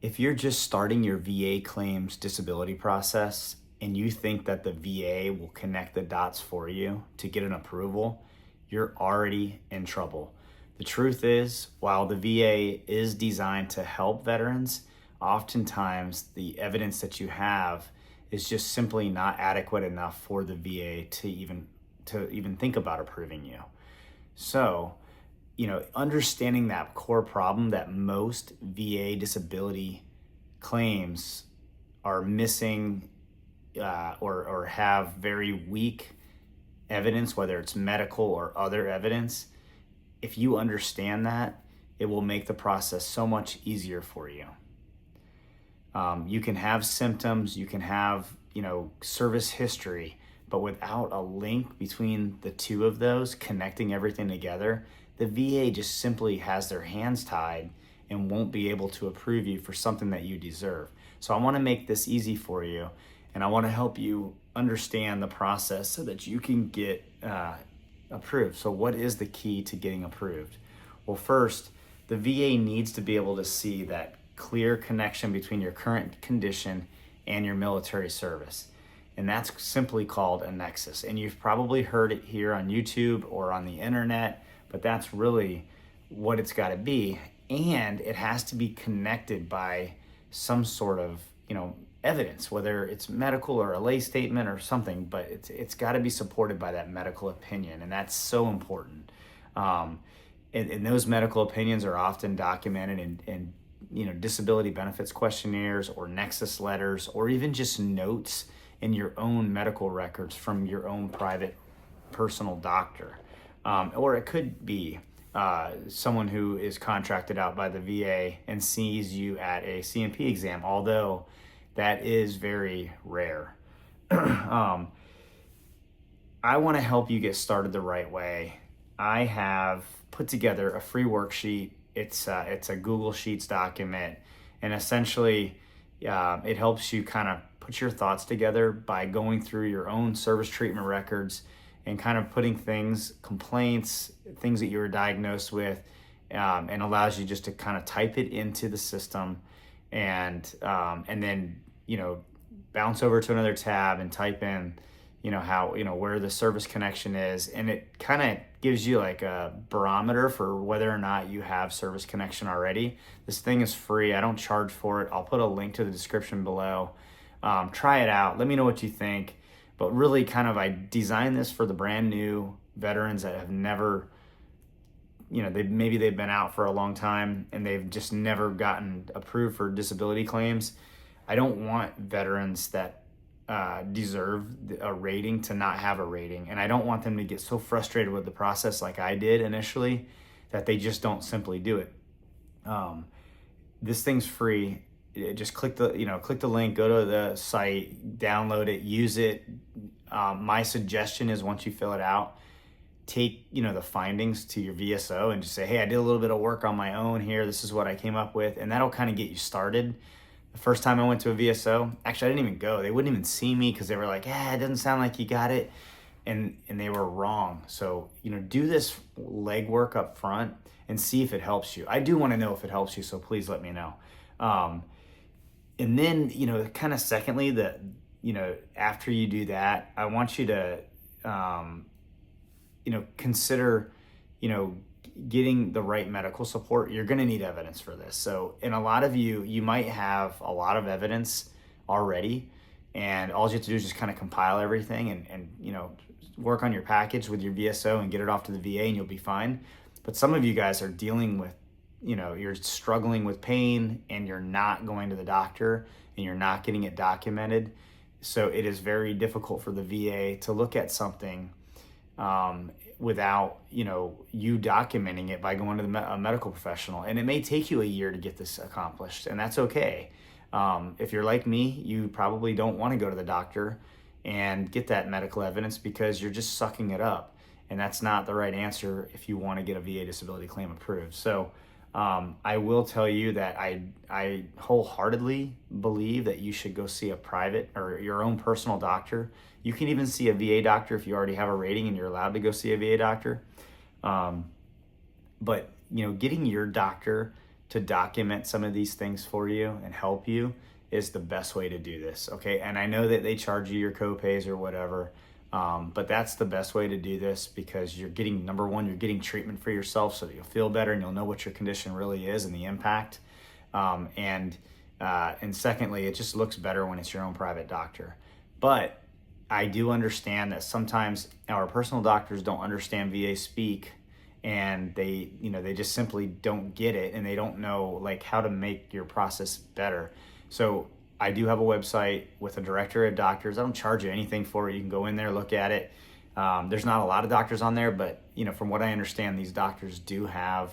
If you're just starting your VA claims disability process and you think that the VA will connect the dots for you to get an approval, you're already in trouble. The truth is, while the VA is designed to help veterans, oftentimes the evidence that you have is just simply not adequate enough for the VA to even think about approving you. So, understanding that core problem that most VA disability claims are missing or have very weak evidence, whether it's medical or other evidence, if you understand that, it will make the process so much easier for you. You can have symptoms, you can have, service history, but without a link between the two of those, connecting everything together, the VA just simply has their hands tied and won't be able to approve you for something that you deserve. So I want to make this easy for you, and I want to help you understand the process so that you can get approved. So what is the key to getting approved? Well, first, the VA needs to be able to see that clear connection between your current condition and your military service. And that's simply called a nexus. And you've probably heard it here on YouTube or on the internet, but that's really what it's got to be. And it has to be connected by some sort of, evidence, whether it's medical or a lay statement or something, but it's got to be supported by that medical opinion. And that's so important. And those medical opinions are often documented in disability benefits questionnaires or nexus letters, or even just notes in your own medical records from your own private personal doctor. Or it could be someone who is contracted out by the VA and sees you at a C&P exam, although that is very rare. I want to help you get started the right way. I have put together a free worksheet. It's a Google Sheets document, and essentially it helps you kind of put your thoughts together by going through your own service treatment records and kind of putting complaints, things that you were diagnosed with, and allows you just to kind of type it into the system and then, bounce over to another tab and type in, where the service connection is. And it kind of gives you like a barometer for whether or not you have service connection already. This thing is free. I don't charge for it. I'll put a link to the description below. Try it out. Let me know what you think. But really I designed this for the brand new veterans that have never, they've been out for a long time and they've just never gotten approved for disability claims. I don't want veterans that deserve a rating to not have a rating. And I don't want them to get so frustrated with the process like I did initially that they just don't simply do it. This thing's free. Just click the link, go to the site, download it, use it. My suggestion is once you fill it out, take, the findings to your VSO and just say, hey, I did a little bit of work on my own here. This is what I came up with. And that'll kind of get you started. The first time I went to a VSO, actually, I didn't even go. They wouldn't even see me because they were like, it doesn't sound like you got it. And they were wrong. So, do this legwork up front and see if it helps you. I do want to know if it helps you, so please let me know. And then, kind of secondly, that, after you do that, I want you to, consider, getting the right medical support. You're going to need evidence for this. So, and a lot of you might have a lot of evidence already, and all you have to do is just kind of compile everything and work on your package with your VSO and get it off to the VA and you'll be fine. But some of you guys are dealing with, you're struggling with pain and you're not going to the doctor and you're not getting it documented. So it is very difficult for the VA to look at something without, you documenting it by going to a medical professional. And it may take you a year to get this accomplished, and that's okay. If you're like me, you probably don't want to go to the doctor and get that medical evidence because you're just sucking it up. And that's not the right answer if you want to get a VA disability claim approved. So I will tell you that I wholeheartedly believe that you should go see a private or your own personal doctor. You can even see a VA doctor if you already have a rating and you're allowed to go see a VA doctor. But getting your doctor to document some of these things for you and help you is the best way to do this, okay? And I know that they charge you your copays or whatever, but that's the best way to do this, because you're getting, number one, you're getting treatment for yourself so that you'll feel better and you'll know what your condition really is and the impact. And secondly, it just looks better when it's your own private doctor. But I do understand that sometimes our personal doctors don't understand VA speak, and they just simply don't get it, and they don't know like how to make your process better. So I do have a website with a directory of doctors. I don't charge you anything for it. You can go in there, look at it. There's not a lot of doctors on there, but from what I understand, these doctors do have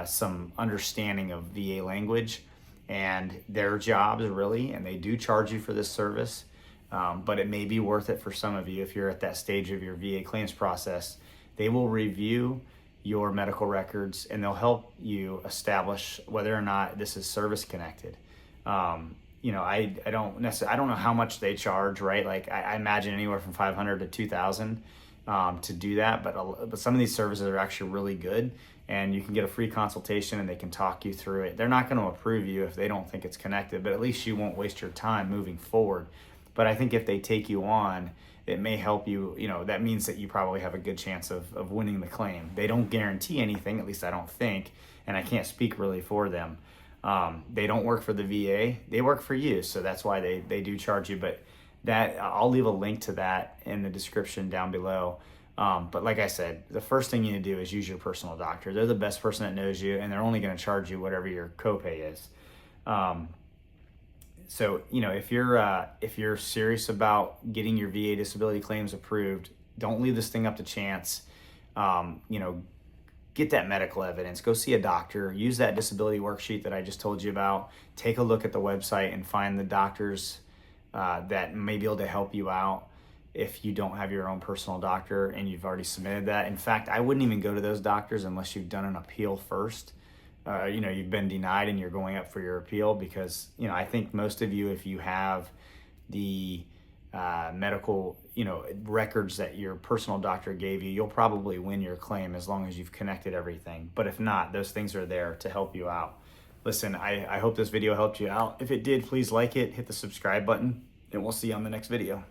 some understanding of VA language and their jobs really, and they do charge you for this service. But it may be worth it for some of you if you're at that stage of your VA claims process. They will review your medical records and they'll help you establish whether or not this is service connected. I don't know how much they charge, right? Like I imagine anywhere from $500 to $2,000 to do that, but some of these services are actually really good, and you can get a free consultation and they can talk you through it. They're not going to approve you if they don't think it's connected, but at least you won't waste your time moving forward. But I think if they take you on, it may help you. That means that you probably have a good chance of winning the claim. They don't guarantee anything, at least I don't think, and I can't speak really for them. They don't work for the VA, they work for you, so that's why they do charge you. But that, I'll leave a link to that in the description down below. But like I said, the first thing you need to do is use your personal doctor. They're the best person that knows you, and they're only going to charge you whatever your copay is. So if you're serious about getting your VA disability claims approved, don't leave this thing up to chance. Get that medical evidence, go see a doctor, use that disability worksheet that I just told you about, take a look at the website and find the doctors that may be able to help you out if you don't have your own personal doctor and you've already submitted that. In fact, I wouldn't even go to those doctors unless you've done an appeal first. You've been denied and you're going up for your appeal, because, I think most of you, if you have the medical, records that your personal doctor gave you, you'll probably win your claim as long as you've connected everything. But if not, those things are there to help you out. Listen, I hope this video helped you out. If it did, please like it, hit the subscribe button, and we'll see you on the next video.